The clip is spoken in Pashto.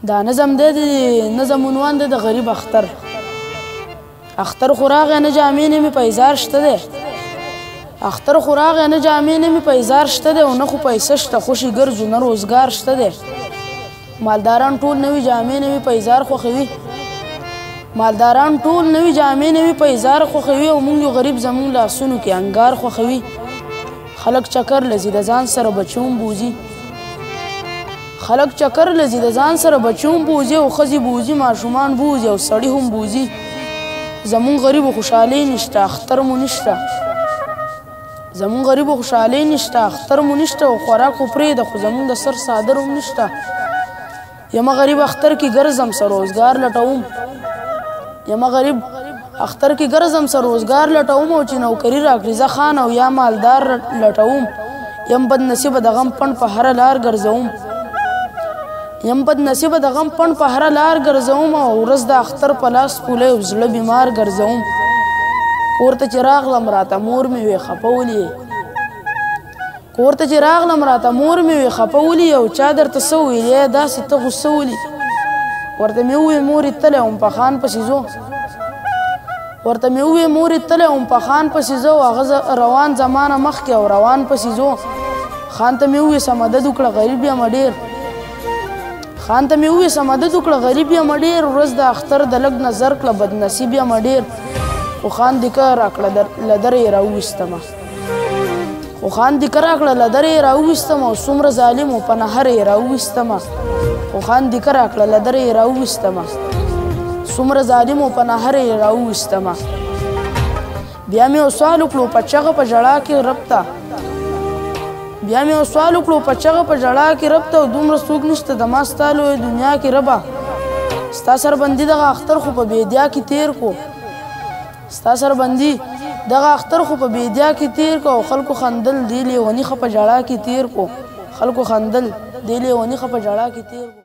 دا نظم دی د نظم عنوان دی د غریب اختر. اختر خو راغی نه جامې نه مې په ایزار شته دی. اختر خو راغی نه جامې نه مې په ایزار شته دی او نه خو پیسه شته خوشي ګرځو نه روزګار شته دی. مالداران ټول نوي جامې نوي په ایزار خوښوي. مالداران ټول نوي جامې نوي په ایزار خوښوي او موږ یو غریب زموږ لاسونو کې انګار خوښوي. خلک چکر لځي د ځان سره بچوم بوزي. خلک چکر لځي د ځان سره بچوم بوزي او ښځې بوزي ماشومان بوزي او سړي هم بوزي. زموږ غریبو خوشحالۍ نشته اختر مو نشته. زموږ غریبو خوشحالۍ نشته اختر مو نشته او خوراک خو پرېږده خو زموږ د سر څادر هم نشته. یمه غریب اختر کې ګرځم سه روزګار لټوم. یمه غریب اختر کې ګرځم سه روزګار لټوم او چې نوکري راکړي زه خان او یا مالدار لټوم. یم بد نصیبه د غم پڼ په هره لار ګرځوم. یم بد نصیبه د غم پڼ په هره لار ګرځوم او ورځ د اختر په لاس پولی او زړه بیمار ګرځوم. کور ته چې راغلم راته مور مې وې خفه ولي. کور ته چې راغلم راته مور مې وې خفه ولي او چا درته څه ویلی داسې ته غوسه ولي. ورته مې وویې مورې تلی وم په خان پسې ځو. ورته مې وویې مورې تلی وم په خان پسې ځو هغه روان زمانه مخکې او روان پسې ځو. خان ته مې وویې څه مدد وکړه غریب یم ډېر. خان ته مې وویې څه مدد وکړه غریب یم ډېر ورځ د اختر د لږ نظر کړه بد نصیب یم ډېر. خو خان دې که راکړه له دره یې راوویستمه. خو خان دې که راکړه له دره یې راوویستمه او څومره ظالم و په نهر یې راوویستمه. خو خان دې که راکړه له دره یې راوویستمه څومره ظالم و په نهر یې راوویستمه. بیا مې یو سوال وکړو په چغه په ژړا کې رب ته. بیا مې یو سوال وکړو په چغه په ژړا کې رب ته او دومره څوک نشته د ما ستا لویه دنیا کې ربه. ستا سربندي دغه اختر خو په بیدیا کې تیر کو. ستا سربندي دغه اختر خو په بیدیا کې تیر کو او خلکو خندل دې لیوني ښه په ژړا کې تیر کو. خلکو خندل دې لیوني ښه په ژړا کې تیر کو.